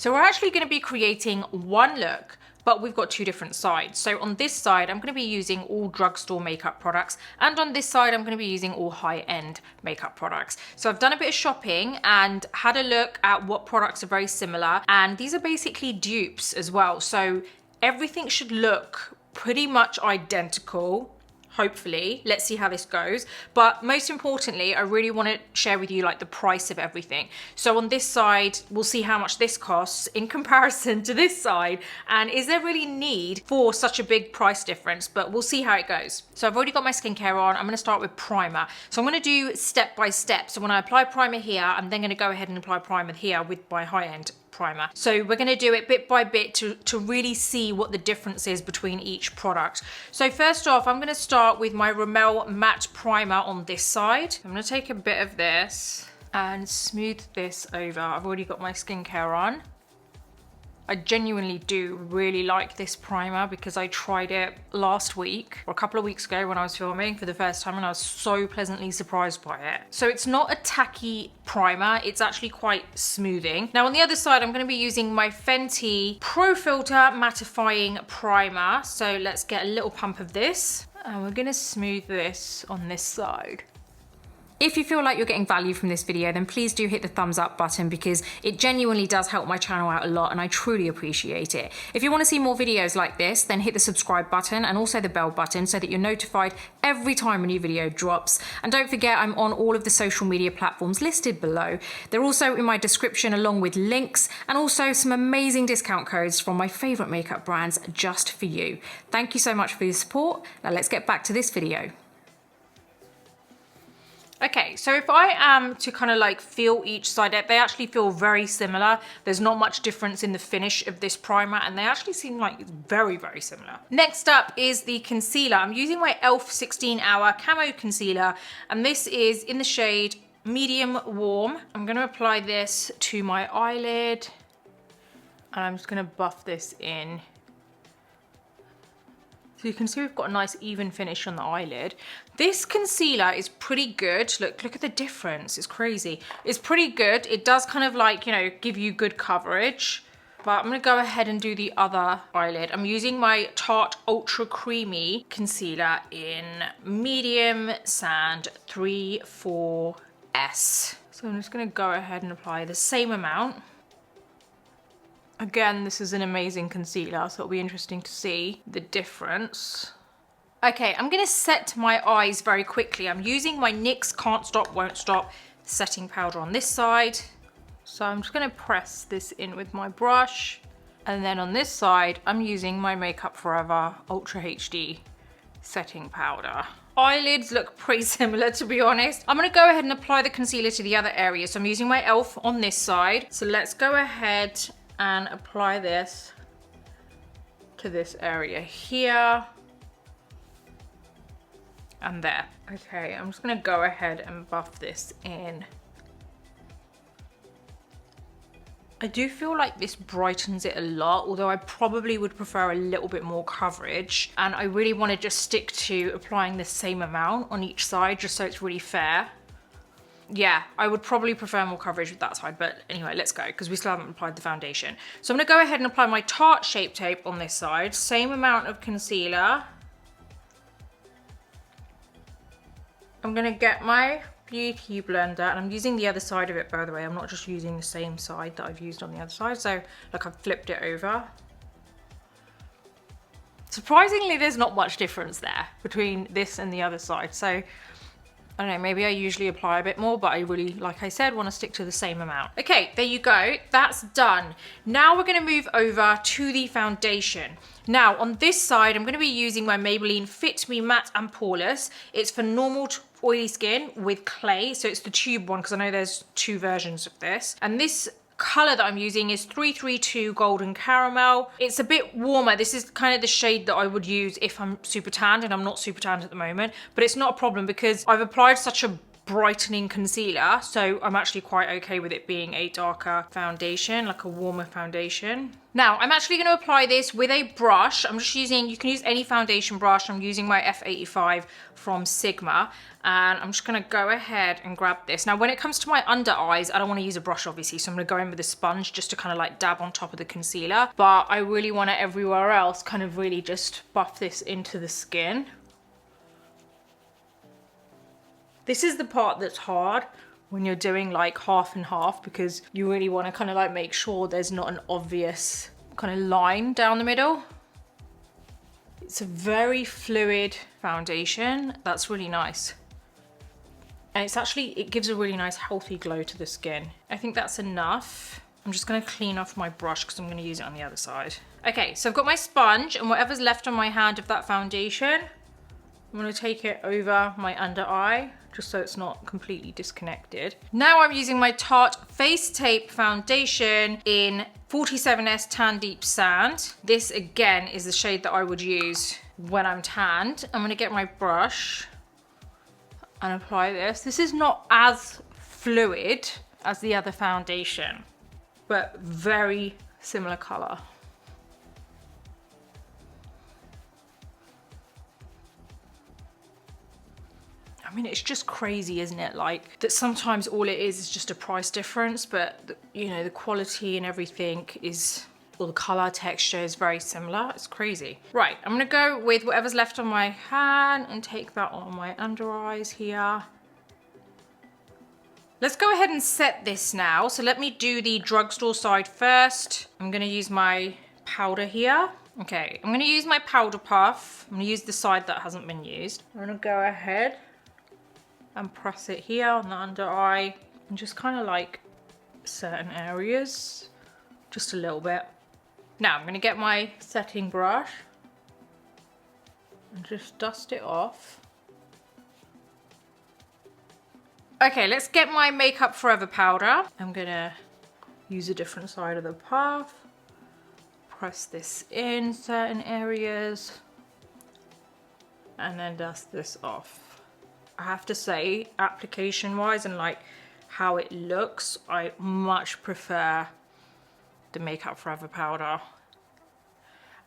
So we're actually going to be creating one look, but we've got two different sides. So on this side, I'm going to be using all drugstore makeup products, and on this side, I'm going to be using all high-end makeup products. So I've done a bit of shopping and had a look at what products are very similar, and these are basically dupes as well. So everything should look pretty much identical. Hopefully, let's see how this goes. But most importantly, I really want to share with you like the price of everything. So on this side, we'll see how much this costs in comparison to this side. And is there really need for such a big price difference? But we'll see how it goes. So I've already got my skincare on. I'm going to start with primer. So I'm going to do step by step. So when I apply primer here, I'm then going to go ahead and apply primer here with my high-end primer. So we're going to do it bit by bit to really see what the difference is between each product. So first off, I'm going to start with my Rimmel matte primer on this side. I'm going to take a bit of this and smooth this over. I've already got my skincare on. I genuinely do really like this primer because I tried it last week or a couple of weeks ago when I was filming for the first time, and I was so pleasantly surprised by it. So it's not a tacky primer, it's actually quite smoothing. Now on the other side, I'm going to be using my Fenty Pro Filter Mattifying Primer. So let's get a little pump of this, and we're going to smooth this on this side. If you feel like you're getting value from this video, then please do hit the thumbs up button because it genuinely does help my channel out a lot and I truly appreciate it. If you want to see more videos like this, then hit the subscribe button and also the bell button so that you're notified every time a new video drops. And don't forget, I'm on all of the social media platforms listed below. They're also in my description along with links and also some amazing discount codes from my favorite makeup brands just for you. Thank you so much for your support. Now let's get back to this video. Okay, so if I am to kind of like feel each side, they actually feel very similar. There's not much difference in the finish of this primer, and they actually seem like very, very similar. Next up is the concealer. I'm using my e.l.f. 16-Hour Camo Concealer, and this is in the shade Medium Warm. I'm going to apply this to my eyelid, and I'm just going to buff this in. So you can see we've got a nice even finish on the eyelid. This concealer is pretty good. Look at the difference. It's crazy. It's pretty good. It does kind of like, you know, give you good coverage. But I'm going to go ahead and do the other eyelid. I'm using my Tarte Ultra Creamy Concealer in Medium Sand 34S. So I'm just going to go ahead and apply the same amount. Again, this is an amazing concealer, so it'll be interesting to see the difference. Okay, I'm going to set my eyes very quickly. I'm using my NYX Can't Stop, Won't Stop setting powder on this side. So I'm just going to press this in with my brush. And then on this side, I'm using my Makeup Forever Ultra HD setting powder. Eyelids look pretty similar, to be honest. I'm going to go ahead and apply the concealer to the other area. So I'm using my e.l.f. on this side. So let's go ahead and apply this to this area here and there. Okay, I'm just gonna go ahead and buff this in. I do feel like this brightens it a lot, although I probably would prefer a little bit more coverage, and I really want to just stick to applying the same amount on each side just so it's really fair. Yeah, I would probably prefer more coverage with that side, but anyway, let's go, because we still haven't applied the foundation. So I'm going to go ahead and apply my Tarte Shape Tape on this side. Same amount of concealer. I'm going to get my Beauty Blender, and I'm using the other side of it, by the way. I'm not just using the same side that I've used on the other side. So, look, I've flipped it over. Surprisingly, there's not much difference there between this and the other side. So, I don't know, maybe I usually apply a bit more, but I really, like I said, want to stick to the same amount. Okay, there you go. That's done. Now we're going to move over to the foundation. Now, on this side, I'm going to be using my Maybelline Fit Me Matte and Poreless. It's for normal to oily skin with clay. So it's the tube one, because I know there's two versions of this. And this color that I'm using is 332 Golden Caramel. It's a bit warmer. This is kind of the shade that I would use if I'm super tanned, and I'm not super tanned at the moment, but it's not a problem because I've applied such a brightening concealer, so I'm actually quite okay with it being a darker foundation, like a warmer foundation. Now, I'm actually going to apply this with a brush. I'm just using, you can use any foundation brush. I'm using my F85 from Sigma, and I'm just going to go ahead and grab this. Now, when it comes to my under eyes, I don't want to use a brush, obviously, so I'm going to go in with a sponge just to kind of like dab on top of the concealer, but I really want to everywhere else kind of really just buff this into the skin. This is the part that's hard when you're doing like half and half, because you really want to kind of like make sure there's not an obvious kind of line down the middle. It's a very fluid foundation. That's really nice. And it's actually, it gives a really nice healthy glow to the skin. I think that's enough. I'm just going to clean off my brush because I'm going to use it on the other side. Okay, so I've got my sponge, and whatever's left on my hand of that foundation, I'm going to take it over my under eye, just so it's not completely disconnected. Now I'm using my Tarte Face Tape Foundation in 47S Tan Deep Sand. This again is the shade that I would use when I'm tanned. I'm going to get my brush and apply this. This is not as fluid as the other foundation, but very similar color. I mean, it's just crazy, isn't it? Like, that sometimes all it is just a price difference, but you know, the quality and everything is, well, the color texture is very similar. It's crazy. Right, I'm gonna go with whatever's left on my hand and take that on my under eyes here. Let's go ahead and set this now. So let me do the drugstore side first. I'm gonna use my powder here. Okay, I'm gonna use my powder puff. I'm gonna use the side that hasn't been used. I'm gonna go ahead and press it here on the under eye and just kind of like certain areas, just a little bit. Now I'm going to get my setting brush and just dust it off. Okay, let's get my Makeup Forever powder. I'm going to use a different side of the puff, press this in certain areas, and then dust this off. I have to say, application wise and like how it looks, I much prefer the Makeup Forever powder.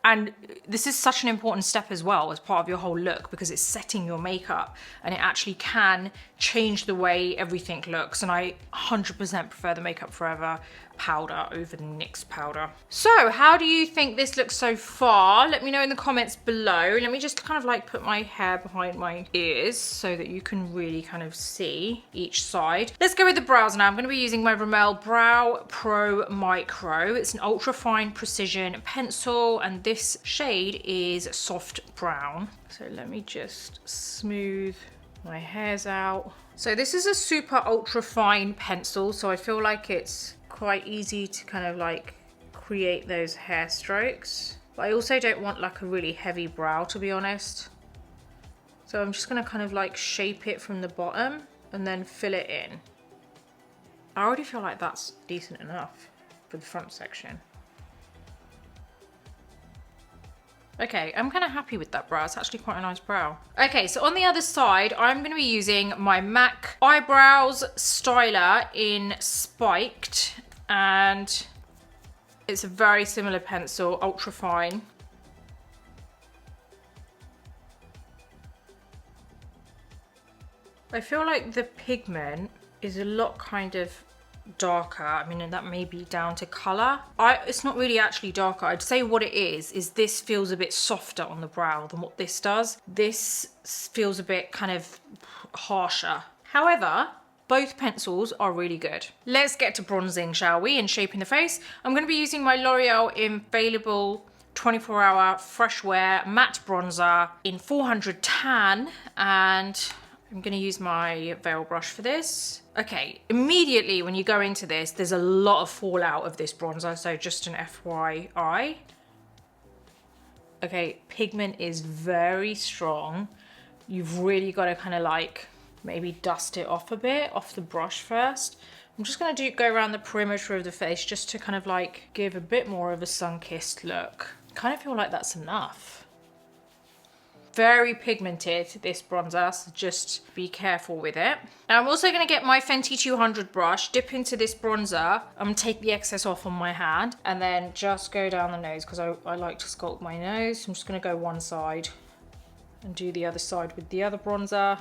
And this is such an important step as well as part of your whole look, because it's setting your makeup and it actually can change the way everything looks. And I 100% prefer the Makeup Forever powder over the NYX powder. So how do you think this looks so far? Let me know in the comments below. Let me just kind of like put my hair behind my ears so that you can really kind of see each side. Let's go with the brows now. I'm going to be using my Rimmel Brow Pro Micro. It's an ultra fine precision pencil, and this shade is soft brown. So let me just smooth my hairs out. So this is a super ultra fine pencil, so I feel like it's quite easy to kind of like create those hair strokes. But I also don't want like a really heavy brow, to be honest. So I'm just gonna kind of like shape it from the bottom and then fill it in. I already feel like that's decent enough for the front section. Okay, I'm kind of happy with that brow. It's actually quite a nice brow. Okay, so on the other side, I'm going to be using my MAC Eyebrows Styler in Spiked, and it's a very similar pencil, ultra fine. I feel like the pigment is a lot kind of darker. I mean, and that may be down to color. It's not really actually darker. I'd say what it is this feels a bit softer on the brow than what this does. This feels a bit kind of harsher. However, both pencils are really good. Let's get to bronzing, shall we, and shaping the face. I'm going to be using my L'Oreal Infallible 24-Hour Fresh Wear Matte Bronzer in 400 Tan, and I'm going to use my veil brush for this. Okay, immediately when you go into this, there's a lot of fallout of this bronzer, so just an FYI. Okay, pigment is very strong. You've really got to kind of like maybe dust it off a bit, off the brush first. I'm just going to go around the perimeter of the face just to kind of like give a bit more of a sun-kissed look. I kind of feel like that's enough. Very pigmented, this bronzer, so just be careful with it. Now I'm also going to get my Fenty 200 brush, dip into this bronzer, I'm going to take the excess off on my hand, and then just go down the nose, because I like to sculpt my nose. I'm just going to go one side and do the other side with the other bronzer.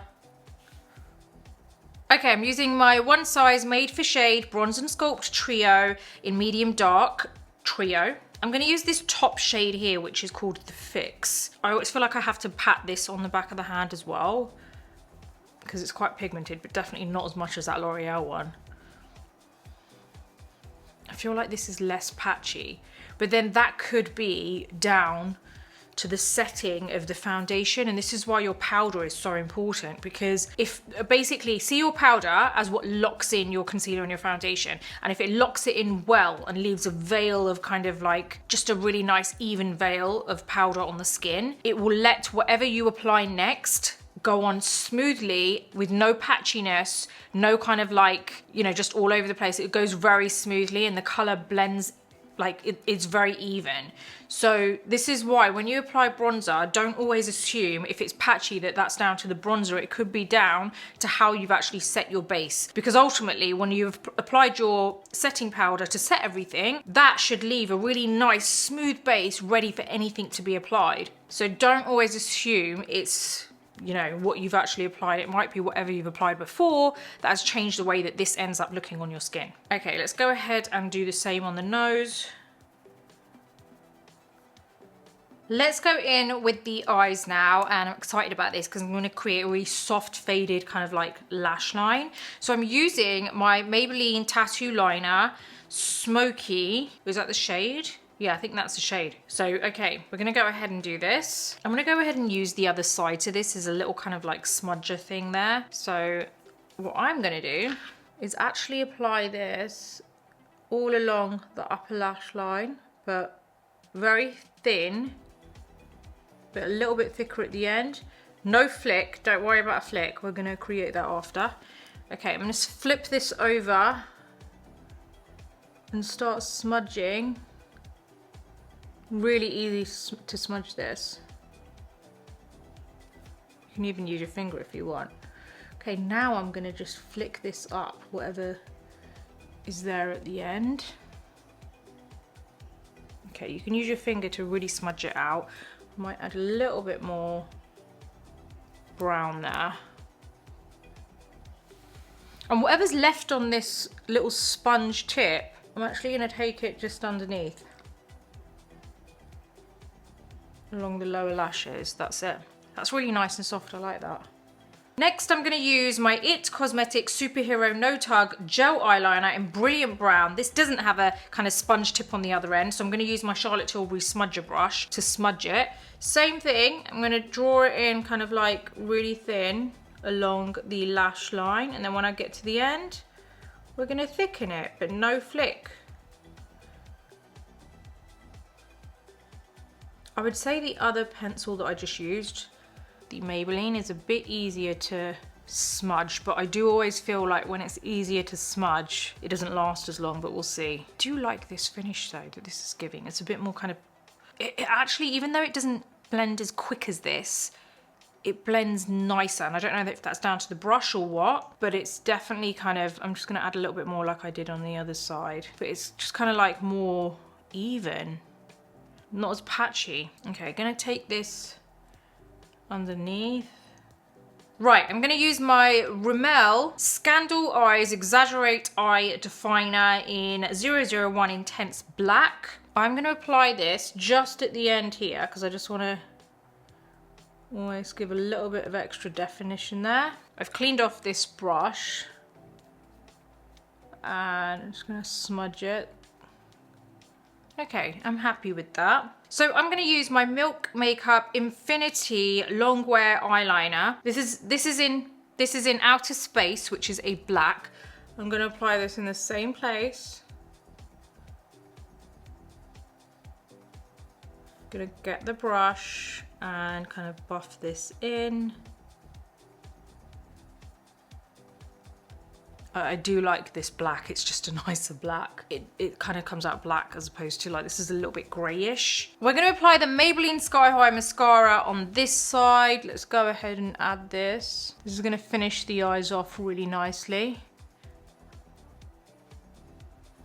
Okay, I'm using my One Size Made for Shade Bronze and Sculpt Trio in medium dark trio. I'm going to use this top shade here, which is called The Fix. I always feel like I have to pat this on the back of the hand as well, because it's quite pigmented, but definitely not as much as that L'Oreal one. I feel like this is less patchy, but then that could be down to the setting of the foundation, and this is why your powder is so important, because if basically see your powder as what locks in your concealer and your foundation, and if it locks it in well and leaves a veil of kind of like just a really nice even veil of powder on the skin, it will let whatever you apply next go on smoothly with no patchiness, no kind of like, you know, just all over the place. It goes very smoothly and the color blends, like it's very even. So this is why when you apply bronzer, don't always assume if it's patchy that that's down to the bronzer. It could be down to how you've actually set your base, because ultimately when you've applied your setting powder to set everything, that should leave a really nice smooth base ready for anything to be applied. So don't always assume it's, you know, what you've actually applied. It might be whatever you've applied before that has changed the way that this ends up looking on your skin. Okay, let's go ahead and do the same on the nose. Let's go in with the eyes now, and I'm excited about this because I'm going to create a really soft faded kind of like lash line. So I'm using my Maybelline Tattoo Liner Smoky. Is that the shade? Yeah, I think that's the shade. So, okay, we're gonna go ahead and do this. I'm gonna go ahead and use the other side. So this is a little kind of like smudger thing there. So what I'm gonna do is actually apply this all along the upper lash line, but very thin, but a little bit thicker at the end. No flick, don't worry about a flick. We're gonna create that after. Okay, I'm gonna flip this over and start smudging. Really easy to smudge this. You can even use your finger if you want. Okay, now I'm gonna just flick this up, whatever is there at the end. Okay, you can use your finger to really smudge it out. I might add a little bit more brown there. And whatever's left on this little sponge tip, I'm actually gonna take it just underneath, along the lower lashes. That's it. That's really nice and soft. I like that. Next, I'm going to use my IT Cosmetics Superhero No Tug Gel Eyeliner in Brilliant Brown. This doesn't have a kind of sponge tip on the other end, so I'm going to use my Charlotte Tilbury smudger brush to smudge it. Same thing, I'm going to draw it in kind of like really thin along the lash line, and then when I get to the end, we're going to thicken it, but no flick. I would say the other pencil that I just used, the Maybelline, is a bit easier to smudge, but I do always feel like when it's easier to smudge, it doesn't last as long, but we'll see. I do like this finish though that this is giving. It's a bit more kind of, it actually, even though it doesn't blend as quick as this, it blends nicer. And I don't know if that's down to the brush or what, but it's definitely kind of, I'm just gonna add a little bit more like I did on the other side, but it's just kind of like more even. Not as patchy. Okay, gonna take this underneath. Right, I'm gonna use my Rimmel Scandal Eyes Exaggerate Eye Definer in 001 Intense Black. I'm gonna apply this just at the end here because I just wanna always give a little bit of extra definition there. I've cleaned off this brush and I'm just gonna smudge it. Okay, I'm happy with that. So I'm gonna use my Milk Makeup Infinity Longwear Eyeliner. This is in Outer Space, which is a black. I'm gonna apply this in the same place. Gonna get the brush and kind of buff this in. I do like this black. It's just a nicer black. It kind of comes out black as opposed to like, this is a little bit grayish. We're going to apply the Maybelline Sky High mascara on this side. Let's go ahead and add this. This is going to finish the eyes off really nicely.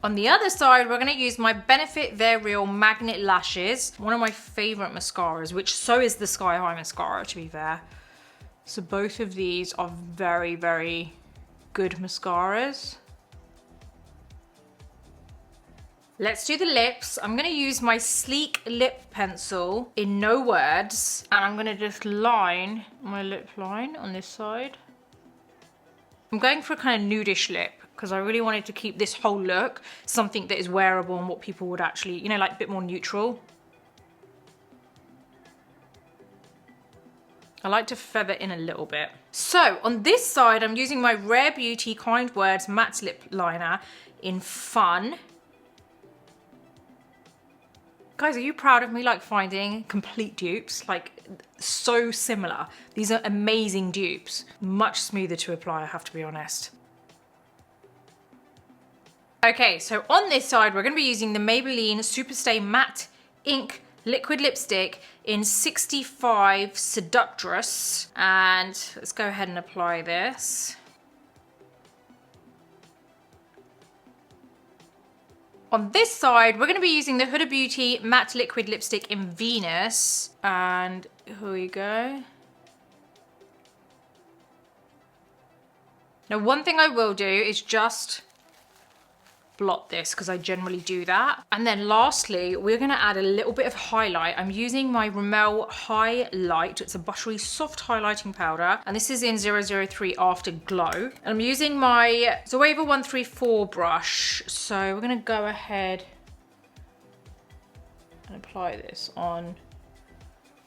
On the other side, we're going to use my Benefit They're Real Magnet Lashes. One of my favorite mascaras, which so is the Sky High mascara, to be fair. So both of these are very, very good mascaras. Let's do the lips. I'm going to use my Sleek lip pencil in No Words, and I'm going to just line my lip line on this side. I'm going for a kind of nudish lip because I really wanted to keep this whole look something that is wearable and what people would actually, you know, like a bit more neutral. I like to feather in a little bit. So on this side, I'm using my Rare Beauty Kind Words matte lip liner in Fun. Guys, are you proud of me, like finding complete dupes? Like, so similar. These are amazing dupes. Much smoother to apply, I have to be honest. Okay, so on this side, we're going to be using the Maybelline Superstay Matte Ink Liquid Lipstick in 65 Seductress. And let's go ahead and apply this. On this side, we're going to be using the Huda Beauty Matte Liquid Lipstick in Venus. And here we go. Now, one thing I will do is just blot this because I generally do that. And then lastly, we're going to add a little bit of highlight. I'm using my Rimmel Highlight. It's a buttery soft highlighting powder, and this is in 003 Afterglow. And I'm using my Zoeva 134 brush. So we're going to go ahead and apply this on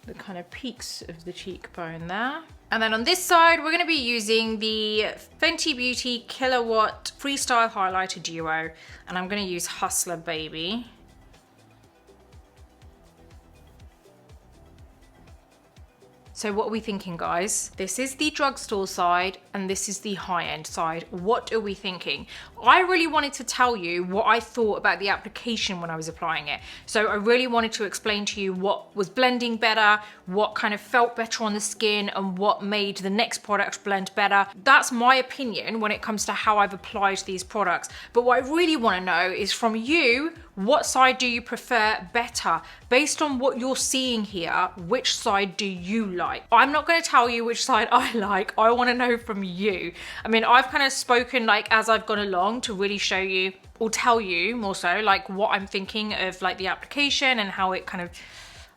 the kind of peaks of the cheekbone there. And then on this side, we're going to be using the Fenty Beauty Killawatt Freestyle Highlighter Duo. And I'm going to use Hustler Baby. So what are we thinking, guys? This is the drugstore side and this is the high-end side. What are we thinking? I really wanted to tell you what I thought about the application when I was applying it. So I really wanted to explain to you what was blending better, what kind of felt better on the skin, and what made the next product blend better. That's my opinion when it comes to how I've applied these products. But what I really want to know is from you, what side do you prefer better? Based on what you're seeing here, which side do you like? I'm not going to tell you which side I like. I want to know from you. I mean, I've kind of spoken like as I've gone along to really show you, or tell you more so, like what I'm thinking of like the application and how it kind of,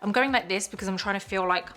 I'm going like this because I'm trying to feel like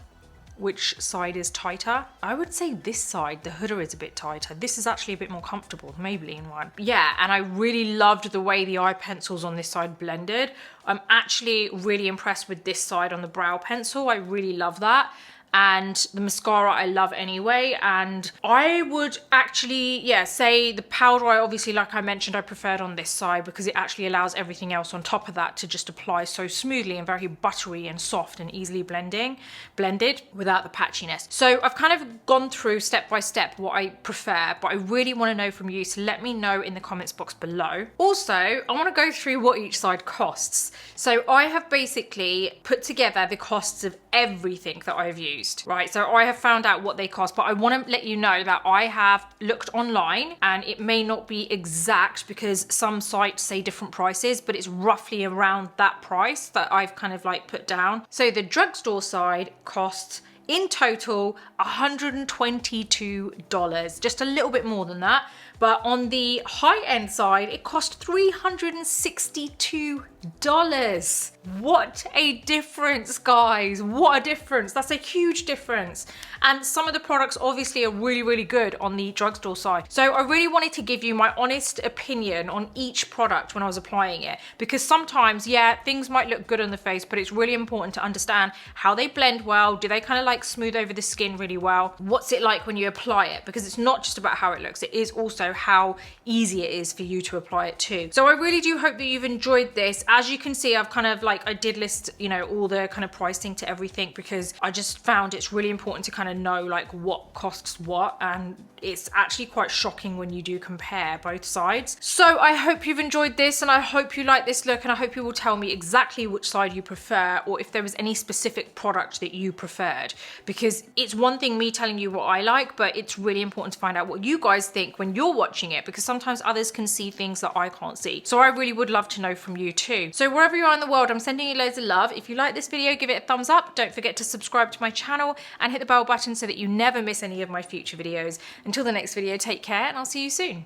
which side is tighter. I would say this side, the Huda, is a bit tighter. This is actually a bit more comfortable, the Maybelline one. Yeah, and I really loved the way the eye pencils on this side blended. I'm actually really impressed with this side on the brow pencil. I really love that. And the mascara I love anyway. And I would actually, yeah, say the powder eye, obviously, like I mentioned, I preferred on this side because it actually allows everything else on top of that to just apply so smoothly and very buttery and soft and easily blended without the patchiness. So I've kind of gone through step by step what I prefer, but I really want to know from you, so let me know in the comments box below. Also, I want to go through what each side costs. So I have basically put together the costs of everything that I've used. Right, so I have found out what they cost, but I want to let you know that I have looked online and it may not be exact because some sites say different prices, but it's roughly around that price that I've kind of like put down. So the drugstore side costs in total $122, just a little bit more than that. But on the high-end side, it cost $362. What a difference, guys. What a difference. That's a huge difference. And some of the products obviously are really, really good on the drugstore side. So I really wanted to give you my honest opinion on each product when I was applying it. Because sometimes, yeah, things might look good on the face, but it's really important to understand how they blend well. Do they kind of like smooth over the skin really well? What's it like when you apply it? Because it's not just about how it looks. It is also know how easy it is for you to apply it too. So I really do hope that you've enjoyed this. As you can see, I've kind of like, I did list, you know, all the kind of pricing to everything, because I just found it's really important to kind of know like what costs what, and it's actually quite shocking when you do compare both sides. So I hope you've enjoyed this, and I hope you like this look, and I hope you will tell me exactly which side you prefer, or if there was any specific product that you preferred, because it's one thing me telling you what I like, but it's really important to find out what you guys think when you're watching it, because sometimes others can see things that I can't see. So I really would love to know from you too. So wherever you are in the world, I'm sending you loads of love. If you like this video, give it a thumbs up. Don't forget to subscribe to my channel and hit the bell button so that you never miss any of my future videos. Until the next video, take care, and I'll see you soon.